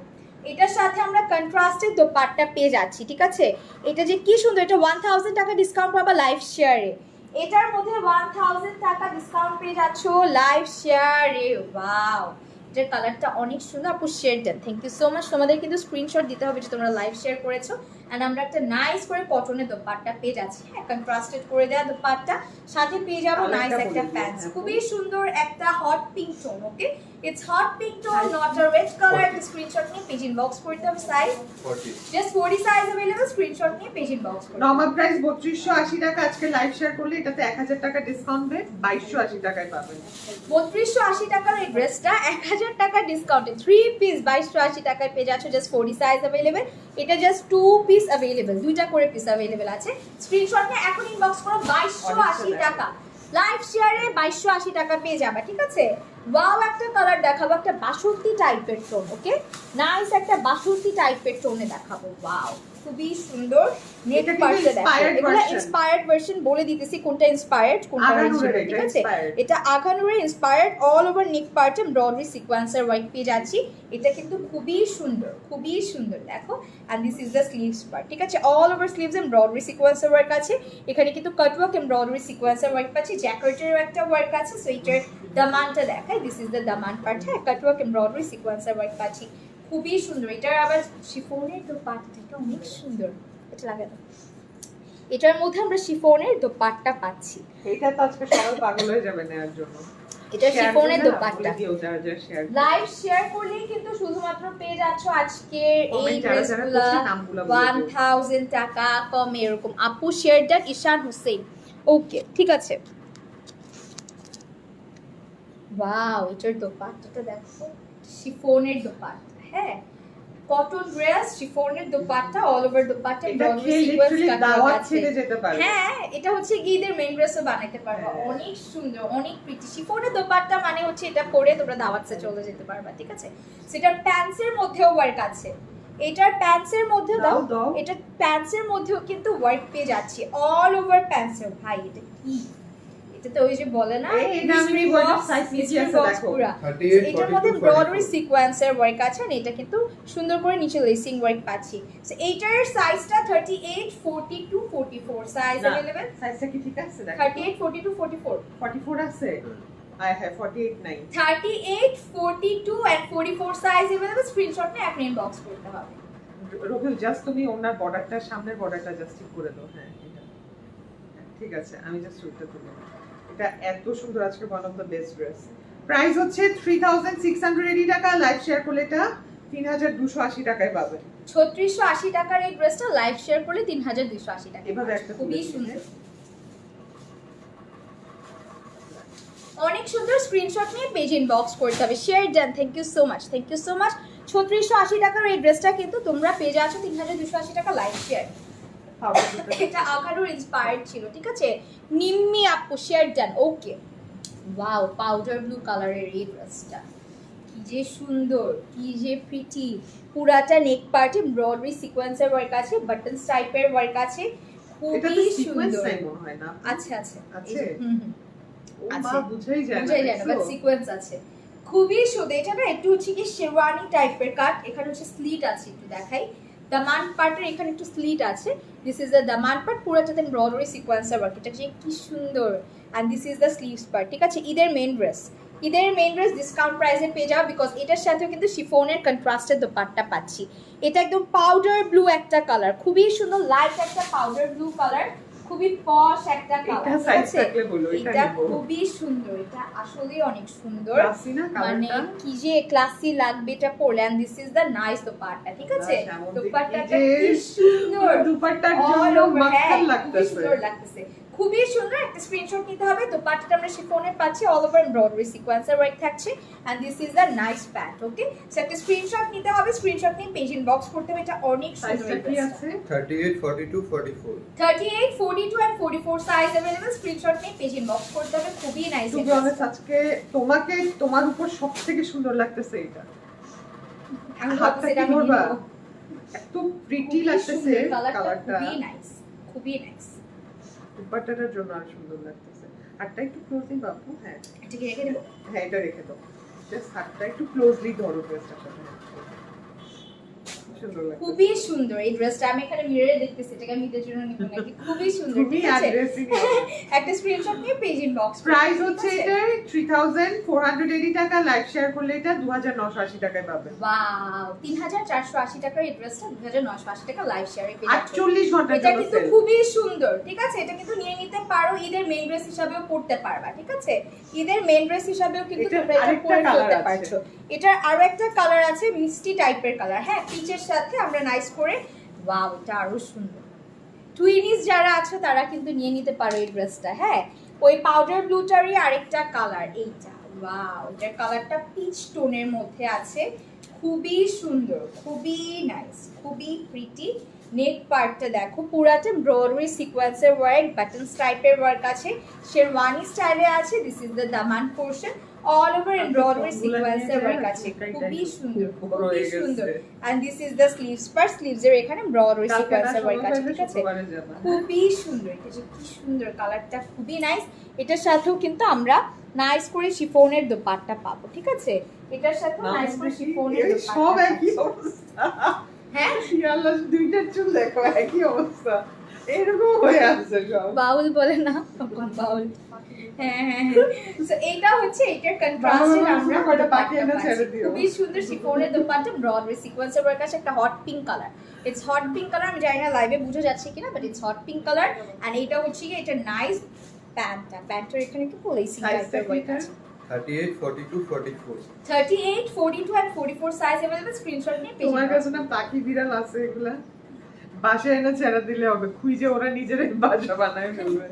এটার সাথে আমরা কন্ট্রাস্টেড দোপাট্টা পেয়ে যাচ্ছি, ঠিক আছে। এটা যে কি সুন্দর, এটা 1000 টাকা ডিসকাউন্ট পাবা লাইভ শেয়ারে, এটার মধ্যে 1000 টাকা ডিসকাউন্ট পেয়ে যাচ্ছ লাইভ শেয়ারে। ওয়াও, এটার কালারটা অনেক সুন্দর। আপু শেয়ার দেন, থ্যাংক ইউ সো মাচ। তোমাদের কিন্তু স্ক্রিনশট দিতে হবে যে তোমরা লাইভ শেয়ার করেছো এন্ড আমরা একটা নাইস করে কটনের দোপাট্টা পেয়ে যাচ্ছি, হ্যাঁ কন্ট্রাস্টেড করে দেওয়া দোপাট্টা, সাথে পেয়ে যাবো নাইস একটা প্যান্টস, খুবই সুন্দর একটা hot pink tone. Okay, it's hot pink tone, not a red colour. Screenshot নিয়ে পেজ ইনবক্স করতে হবে, size 40 just 40 size available, screenshot নিয়ে পেজ ইনবক্স করতে হবে। নরমাল প্রাইস 3280 টাকা, আজকে লাইভ শেয়ার করলে এটাতে 1000 টাকা ডিসকাউন্ট দেয় 2280 টাকায় পাবেন। 3280 টাকার এই ড্রেসটা 1000 টাকা ডিসকাউন্টে 3 পিস 2280 টাকায় পেয়ে যাচ্ছ, জাস্ট 40 সাইজ अवेलेबल। এটা জাস্ট 2 পিস अवेलेबल, দুইটা করে পিস अवेलेबल আছে। স্ক্রিনশট নিয়ে এখন ইনবক্স করো, 2280 টাকা লাইভ শেয়ারে 2280 টাকা পেয়ে যাবে, ঠিক আছে। ওয়াও, একটা কালার দেখাবো, একটা বাসন্তী টাইপের টোন। ওকে, নাইস একটা বাসন্তী টাইপের টোনে দেখাবো। ওয়াও, খুবই সুন্দর। নেক এটা কিন্তু পার্টে দেখো, inspired এগুলো version। ইন্সপায়ার্ড ভার্সন বলে দিতেছি কোনটা ইন্সপায়ার্ড কোনটা আগানুরের অরিজিনাল, এটা ঠিক আছে। inspired। এটা আগানুরে inspired, all over neck part embroidery sequencer work পেয়ে যাচ্ছি। এটা কিন্তু খুবই সুন্দর, খুবই সুন্দর দেখো। And this is the sleeves part, ঠিক আছে, all over sleeves embroidery sequencer work আছে। এখানে কিন্তু কাটওয়ার্ক এমব্রয়ডারি সিকোয়েন্সার ওয়ার্ক পাচ্ছি, জ্যাকেটেরও একটা ওয়ার্ক আছে। সো এটার দামানটা দেখাই, দিস ইজ দ্য দামান পার্ট, হ্যাঁ কাটওয়ার্ক এমব্রয়ডারি সিকোয়েন্সার ওয়ার্ক পাচ্ছি, খুবই সুন্দর। এটার আবার শিফনের দোপাট্টাটা অনেক সুন্দর, এটা লাগে না। এটার মধ্যে আমরা শিফনের দোপাট্টা পাচ্ছি, এটা তো আজকে সবাই পাগল হয়ে যাবে নেওয়ার জন্য। এটা শিফনের দোপাট্টা। লাইভ লাইভ শেয়ার করলেই কিন্তু শুধুমাত্র পেয়ে যাচ্ছ আজকে এই Comment যারা যারা ড্রেসগুলো করছে নামগুলো বলে দিও। 1000 টাকা কম এরকম। আপু শেয়ার দেন, ঈশান হোসেন। ওকে, ঠিক আছে। ওয়াও, এটার দোপাট্টাটা দেখো, শিফনের দোপাট্টা, হ্যাঁ কটন ড্রেস, শিফনের দোপাট্টা, অল ওভার দোপাট্টা, এটা এমব্রয়ডারি খেয়ে সিকোয়েন্স literally কাটওয়ার্ক দাওয়াত আছে। খেতে যেতে পারবে। হ্যাঁ, এটা হচ্ছে গিদের মেইন ড্রেসও বানাইতে পারবা, হ্যাঁ। অনেক সুন্দর, অনেক প্রিটি। শিফনের দোপাট্টা মানে হচ্ছে এটা পরে তোমরা দাওয়াতে চলে যেতে পারবা, ঠিক আছে। সেটার প্যান্টসের মধ্যেও ওয়ার্ক আছে, এটার প্যান্টসের মধ্যেও দাও, দাও। এটা প্যান্টসের মধ্যেও কিন্তু ওয়ার্ক পেয়ে যাচ্ছি, অল ওভার প্যান্টসের। ভাই এটা কি, এটা তো ওই যে বলে না এটা আমি mystery বললাম, box, size mystery নিচে আছে box দেখো। পুরা। 38, এটার মধ্যে 42, এমব্রয়ডারি 44 সিকোয়েন্সের ওয়ার্ক আছে আর এটা কিন্তু সুন্দর করে নিচে লেসিং ওয়ার্ক পাচ্ছি। সো এইটার সাইজটা 38, 42, 44 সাইজ अवेलेबल। সাইজটা কি ঠিক আছে দেখো? 38, 42, 44, 44 আছে। আই হ্যাভ 48 নাই। 38, 42 and 44 সাইজ अवेलेबल। স্ক্রিনশট নিয়ে এখন ইনবক্স করতে হবে। রবিল জাস্ট তুমি ওনার বর্ডারটা, সামনের বর্ডারটা জাস্ট ঠিক করে দাও। হ্যাঁ এটা ঠিক আছে, আমি জাস্ট উল্টা তুলে নেব। এটা এত সুন্দর, আজকে one of the best dress. Price হচ্ছে 3680 টাকা, লাইভ শেয়ার করলে এটা 3280 টাকায় পাবেন। 3680 টাকার এই ড্রেসটা লাইভ শেয়ার করলে 3280 টাকা। এভাবে একটা খুবই তুলে সুন্দর, অনেক সুন্দর। স্ক্রিনশট নিয়ে পেজ ইনবক্স করতে হবে, শেয়ার দেন। Thank you so much, thank you so much. 3680 টাকার এই ড্রেসটা কিন্তু তোমরা পেয়ে যাচ্ছ 3280 টাকা লাইভ শেয়ার। এটা আকারুর ইন্সপায়ার্ড ছিল, ঠিক আছে। নিম্মি আপু শেয়ার দেন। ওকে, ওয়াও, পাউডার ব্লু কালারের এই ড্রেসটা কি যে সুন্দর, কি যে প্রিটি। পুরাটা নেক পার্টে এমব্রয়ডারি সিকোয়েন্সের ওয়ার্ক আছে, বাটনস টাইপের ওয়ার্ক আছে, এটা খুবই তো সিকোয়েন্স সুন্দর। নাই মনে হয় না? আচ্ছা আচ্ছা, আছে? হুম হুম, ও মা, আছে। বুঝাই যায় না। বুঝাই যায় না, বাট দেখছো? সিকোয়েন্স আছে, খুবই সুন্দর। এটা না একটু হচ্ছে কি শেরওয়ানি টাইপের কাট, এখানে হচ্ছে স্লিট আছে, একটু দেখাই। দামান পার্টের এখানে একটু স্লিট আছে, দিস ইজ দ্য দামান পার্ট, পুরোটাতে এমব্রয়ডারি সিকোয়েন্সের ওয়ার্ক। এটা যে কি সুন্দর। And this is the sleeves part, ঠিক আছে। ঈদের মেইন ড্রেস, ঈদের মেইন ড্রেস ডিসকাউন্ট প্রাইসে পেয়ে যাও, বিকজ এটার সাথেও কিন্তু শিফনের কন্ট্রাস্টের দোপাট্টা পাচ্ছি। এটা একদম পাউডার ব্লু একটা কালার, খুবই সুন্দর, লাইট একটা পাউডার ব্লু কালার, খুবই পশ একটা কালার, এটা ঠিক সাইজ আছে। থাকলে বলো, এটা এটা নিব। খুবই সুন্দর, এটা আসলেই অনেক সুন্দর, ক্লাসি না মানে কালারটা? কি যে ক্লাসি লাগবে এটা পরলে। And this is the nice dupatta, ঠিক আছে। দোপাট্টাটা কি সুন্দর, দুপাট্টার All জন্য over, মাখন হ্যাঁ, খুবই লাগতেছে। সুন্দর লাগতেছে, খুবই সুন্দর, একটা স্ক্রিনশট নিতে হবে। দোপাট্টাটা আমরা শিফনের পাচ্ছি, অল ওভার এমব্রয়ডারি সিকোয়েন্সের ওয়ার্ক থাকছে and this is the nice pant. Okay, so একটা স্ক্রিনশট নিতে হবে, স্ক্রিনশট নিয়ে পেজ ইনবক্স করতে হবে। এটা অনেক সুন্দর। সাইজটা কি আছে? 38, 42, 44. 38, 42 and 44 সাইজ अवेलेबल। স্ক্রিনশট নিয়ে পেজ ইনবক্স করতে হবে। খুবই নাইস। টু বি অনেস্ট আজকে তোমার উপর সবথেকে সুন্দর লাগতেছে এটা। আমি হাতটা ভাবছি এটা কি আমি করবা? নিবো। এত প্রিটি লাগতেছে কালারটা। খুবই নাইস, খুবই নাইস। দুপাট্টাটার জন্য আর সুন্দর লাগতেছে। হাতটা একটু ক্লোজলি বাপু। হ্যাঁ এটা কি রেখে দেবো? হ্যাঁ, এটা রেখে দাও। জাস্ট হাতটা একটু ক্লোজলি ধরো ড্রেসটার সাথে। সুন্দর লাগছে। খুবই সুন্দর এই ড্রেসটা। আমি এখানে মিররে দেখতেছি, এটাকে আমি ঈদের জন্য নিব নাকি। খুবই সুন্দর, খুবই ঠিক আছে? aggressive। একটা স্ক্রিনশট নিয়ে পেজ ইনবক্স। প্রাইস হচ্ছে এটার 3480 টাকা, লাইভ শেয়ার করলে এটা 2980 টাকায় পাবেন। ওয়াও, 3480 টাকার এই ড্রেসটা 2980 টাকা লাইভ শেয়ারে পেয়ে যাচ্ছেন। 48 ঘন্টার এটা জন্য কিন্তু সেল। খুবই সুন্দর, ঠিক আছে? এটা কিন্তু নিয়ে নিতে পারো, ঈদের মেইন ড্রেস হিসেবেও পরতে পারবা, ঠিক আছে? ঈদের মেইন ড্রেস হিসেবেও কিন্তু এটার তোমরা এটা আরেকটা পরে colour ফেলতে আছে। পারছো। এটার আরো একটা কালার আছে, মিষ্টি টাইপের কালার। হ্যাঁ, পিচের সাথে আমরা নাইস করে, ওয়াও, এটা আরো সুন্দর। টুইনিস যারা আছো তারা কিন্তু নিয়ে নিতে পারো এই ড্রেসটা। হ্যাঁ, ওই পাউডার ব্লুটারই আরেকটা কালার এইটা। ওয়াও, এটার কালারটা পিচ টোনের মধ্যে আছে। খুবই সুন্দর, খুবই নাইস, খুবই প্রিটি। নেক পার্টটা দেখো, পুরাটা এমব্রয়ডারি সিকোয়েন্সের ওয়ার্ক, বাটনস টাইপের ওয়ার্ক আছে, শেরওয়ানি স্টাইলে আছে। দিস ইজ দ্য দামান পোরশন, অল ওভার এমব্রয়ডারি সিকোয়েন্সের ওয়ার্ক আছে। খুবই সুন্দর, খুবই সুন্দর। And this is the sleeves part, স্লিভসের এখানে এমব্রয়ডারি সিকোয়েন্সের ওয়ার্ক আছে, ঠিক আছে? খুবই সুন্দর। এটা যে কি সুন্দর কালারটা, খুবই নাইস। এটার সাথেও কিন্তু আমরা নাইস করে শিফনের দোপাট্টা পাবো, ঠিক আছে? এটার সাথে নাইস করে শিফনের দোপাট্টা সব একই পাচ্ছি। অবস্থা। হ্যাঁ, আল্লাহ, দুইটার চুল দেখো একই অবস্থা, এরকম হয়ে আছে সব। বাউল বলে না, বাউল। হ্যাঁ হ্যাঁ হ্যাঁ। So, এইটা হচ্ছে এটার কন্ট্রাস্টে আমরা কয়টা পাখি এনে ছেড়ে দিও। খুবই সুন্দর শিফনের দোপাট্টা, ব্রডওয়ে সিকোয়েন্সের ওয়ার্ক আছে, একটা hot pink colour. It's hot pink colour, আমি জানি না লাইভে বোঝা যাচ্ছে কিনা, but it's hot pink colour. And এইটা হচ্ছে কি, এটা নাইস প্যান্টের এখানে কি পলিসি টাইপের ওয়ার্ক আছে। 38, 42, 44. 38, 42 and 44 সাইজ अवेलेबल। স্ক্রিনশট নিয়ে পেজ তোমার কাছে না পাখি বিড়াল আছে, এগুলা বাসায় এনে ছেড়ে দিলে হবে, খুঁজে ওরা নিজেরাই বাসা বানায় ফেলবে।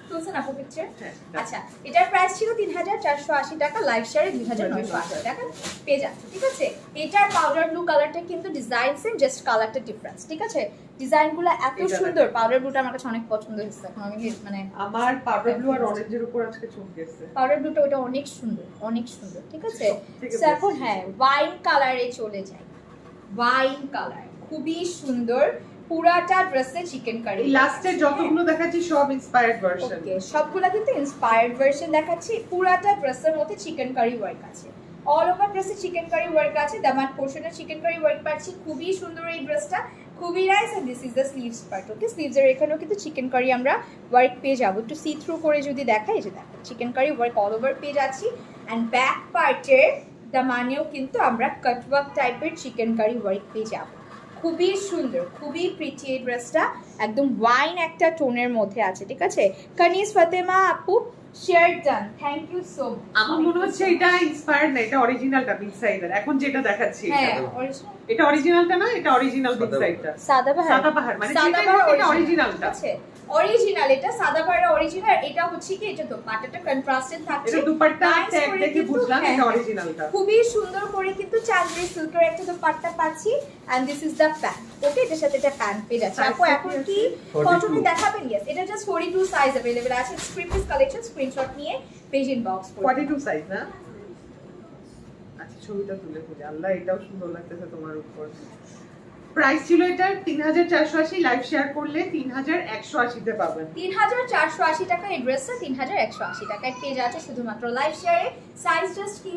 তুলছেন আপু পিকচার? হ্যাঁ। আচ্ছা, এটার প্রাইস ছিল 3480 টাকা, লাইভ শেয়ারে 2980 টাকা পেয়ে যাচ্ছে, ঠিক আছে? এটার পাউডার ব্লু কালারটা কিন্তু ডিজাইন সেম, জাস্ট কালারটা ডিফারেন্স, ঠিক আছে? ডিজাইনগুলো এত এটা সুন্দর। পাউডার ব্লুটা আমার কাছে অনেক পছন্দ হয়েছে। এখন আমি মানে আমার পাউডার ব্লু আর অরেঞ্জের উপর আজকে চোখ গেছে। পাউডার ব্লুটা ওটা অনেক সুন্দর, অনেক সুন্দর, ঠিক আছে? সবথেকে So, এখন হ্যাঁ, ওয়াইন কালারে চলে যাই। ওয়াইন কালার খুবই সুন্দর, পুরাটা ড্রেসে চিকেন কারি। এই লাস্টের যতগুলো দেখাচ্ছি সব ইন্সপায়ার্ড ভার্সন। ওকে, সবগুলা কিন্তু ইন্সপায়ার্ড ভার্সন দেখাচ্ছি। পুরাটা ড্রেসের মধ্যে চিকেন কারি ওয়ার্ক আছে, অল ওভার ড্রেসে চিকেন কারি ওয়ার্ক আছে। দামান পোরশনে চিকেন কারি ওয়ার্ক পাচ্ছি। খুবই সুন্দর এই ড্রেসটা, খুবই nice. And this is the sleeves part. Okay, স্লিভসের এখানেও কিন্তু চিকেন কারি আমরা ওয়ার্ক পেয়ে যাবো। একটু সি থ্রু করে যদি দেখাই, এই যে দেখো chikankari work all over পেয়ে যাচ্ছি। অ্যান্ড ব্যাক পার্টের দামানেও কিন্তু আমরা কাটওয়ার্ক টাইপের চিকেন কারি ওয়ার্ক পেয়ে যাবো। খুবই সুন্দর, খুবই প্রিটি এই ড্রেসটা, একদম ওয়াইন একটা টোনের মধ্যে আছে, ঠিক আছে? কানিস ফাতেমা আপু share done, thank you so much. আমার মনে হচ্ছে এটা ইন্সপায়ার্ড না, এটা অরিজিনালটা বিগ সাইজের। এখন যেটা দেখাচ্ছি হ্যাঁ, এটা অরিজিনালটা না, এটা অরিজিনাল বিগ সাইডটা। সাদাবাহার, সাদাবাহার মানে সাদাবাহার এটা অরিজিনালটা। আছে, অরিজিনাল। এটা সাদাবাহার অরিজিনাল। এটা হচ্ছে কি, এটা দোপাট্টাটা কন্ট্রাস্টেড থাকছে। এটা দুপাট্টা Nice ট্যাগ করে দেখে কিন্তু, বুঝলাম হ্যাঁ, এটা হ্যাঁ। অরিজিনালটা। খুবই সুন্দর করে কিন্তু চাঁদনি সিল্কের একটা দোপাট্টা পাচ্ছি। And this is the pant. Okay, এটার সাথে এটা প্যান্ট পেয়ে যাচ্ছে। আপু এখন কি 42 কটনে দেখাবেন? ইয়েস, এটা জাস্ট 42 সাইজ अवेलेबल আছে। থ্রি পিস কালেকশন, স্ক্রিনশট নিয়ে পেজ ইনবক্স করুন। 42 সাইজ না? আচ্ছা, ছবিটা তুলে তুলে। আল্লাহ, এটাও সুন্দর লাগতেছে তোমার উপর। প্রাইস ছিল এটা 3480, লাইভ শেয়ার করলে 3180 তে পাবেন। 3480 টাকা এই ড্রেসটা 3180 টাকায় পেয়ে যাচ্ছে শুধুমাত্র লাইভ শেয়ারে। সাইজ জাস্ট কি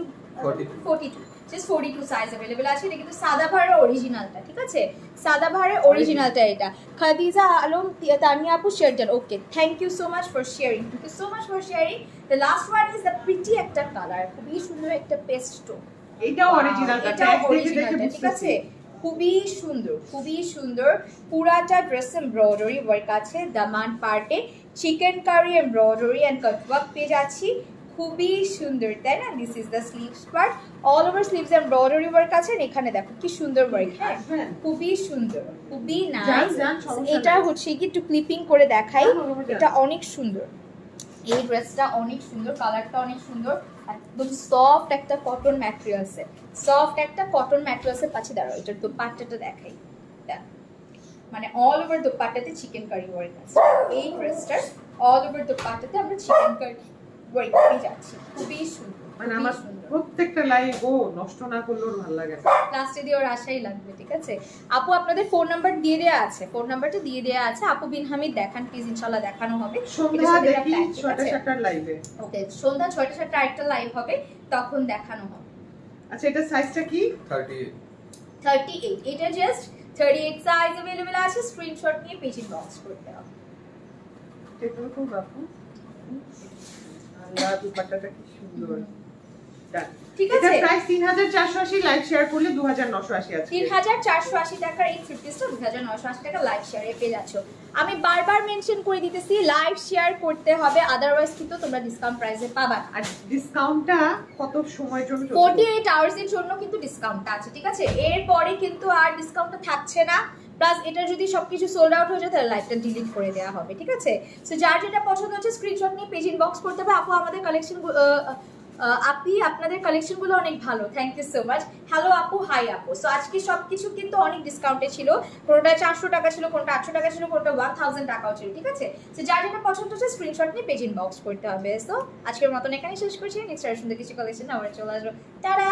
42, জাস্ট 42 সাইজ अवेलेबल আছে। এটা কিন্তু সাদাবাহারের অরিজিনালটা, ঠিক আছে? সাদাবাহারের অরিজিনালটা এটা। খাদিজা আলম তানিয়া আপু share done. Okay, thank you so much for sharing, thank you so much for sharing. The last one is the pretty একটা কালার, খুবই সুন্দর একটা পেস্ট টোন। এটাও অরিজিনালটা, এটাও ট্যাগ দেখে দেখে অরিজিনালটা, ঠিক আছে? বুঝতেছি। খুবই সুন্দর, খুবই সুন্দর। পুরাটা ড্রেস এমব্রয়ডারি ওয়ার্ক আছে। দামান পার্টে chikankari embroidery and cutwork পেয়ে যাচ্ছি। খুবই সুন্দর, তাই না? This is the sleeves part, all over sleeves embroidery work আছে, আর এখানে দেখো কি সুন্দর ওয়ার্ক। হ্যাঁ আসবেন? খুবই সুন্দর, খুবই যান, নাইস। যান, সমস্যা এটা নাই। হচ্ছে কি একটু ক্লিপিং করে দেখাই, যান, যান। এটা অনেক সুন্দর, এই ড্রেসটা অনেক সুন্দর, কালারটা অনেক সুন্দর, একদম সফট একটা কটন ম্যাটেরিয়ালসে, সফট একটা কটন ম্যাটেরিয়ালসে পাচ্ছি। দাঁড়াও এটার দোপাট্টাটা দেখাই, মানে অল ওভার দোপাট্টাতে চিকেন কারি ওয়ার্ক আছে। এই ড্রেসটার অল ওভার দোপাট্টাতে আমরা চিকেন কারি ওয়ার্ক পেয়ে যাচ্ছি, খুবই সুন্দর, মানে খুবই আমার সুন্দর। প্রত্যেকটা লাইভ ও নষ্ট না করলেও ভালো লাগে না। লাস্টে দিয়ে ওর আশাই লাগবে, ঠিক আছে। আপু আপনাদের ফোন নাম্বার দিয়ে দেওয়া আছে, ফোন নাম্বারটা দিয়ে দেওয়া আছে। আপু বিন হামিদ দেখান প্লিজ, ইনশাআল্লাহ দেখানো হবে। সন্ধ্যা দেখি 6টা 7টার লাইভে। ওকে, সন্ধ্যা 6টা 7টা আরেকটা লাইভ হবে, তখন দেখানো হবে। আচ্ছা এটা সাইজটা কি? 38 38, এটা জাস্ট 38 সাইজ अवेलेबल আছে, স্ক্রিনশট নিয়ে পেজ ইনবক্স করতে হবে। টেকনো খুব রাখো। আল্লাহ দুপাট্টাটা কি সুন্দর। Done. ঠিক এটা আছে, প্রাইস 3480, লাইভ শেয়ার করলে 2980 আছে। 3480 টাকার এই থ্রি পিসটা 2980 টাকা লাইভ শেয়ারে পেয়ে যাচ্ছ। আমি বারবার মেনশন করে দিতেছি লাইভ শেয়ার করতে হবে, আদারওয়াইজ কিন্তু তোমরা ডিসকাউন্ট প্রাইসে পাবা না। আর ডিসকাউন্টটা কত সময়ের জন্য চলবে? 48 আওয়ার্স এর জন্য কিন্তু ডিসকাউন্ট আছে, ঠিক আছে। এরপরে কিন্তু আর ডিসকাউন্টটা থাকছে না। প্লাস এটা যদি সবকিছু সোল্ড আউট হয়ে যায় তাহলে লাইভটা ডিলিট করে দেওয়া হবে, ঠিক আছে। সো যার যেটা পছন্দ হচ্ছে স্ক্রিনশট নিয়ে পেজ ইনবক্স করতে হবে। আপু আমাদের কালেকশন আপনি আপনাদের কালেকশনগুলো অনেক ভালো, thank you so much. Hello আপু, হাই আপু। সো আজকে সবকিছু কিন্তু অনেক ডিসকাউন্টে ছিল, কোনোটা 400 টাকা ছিল, কোনোটা 800 টাকা ছিল, কোনোটা 1000 টাকাও ছিল, ঠিক আছে। সো যার যেটা পছন্দ হচ্ছে স্ক্রিনশট নিয়ে পেজ ইনবক্স করতে হবে। সো আজকের মতন এখানেই শেষ করছি, নেক্সট আর সুন্দর কিছু কালেকশন আবার চলে আসবো। টাটা।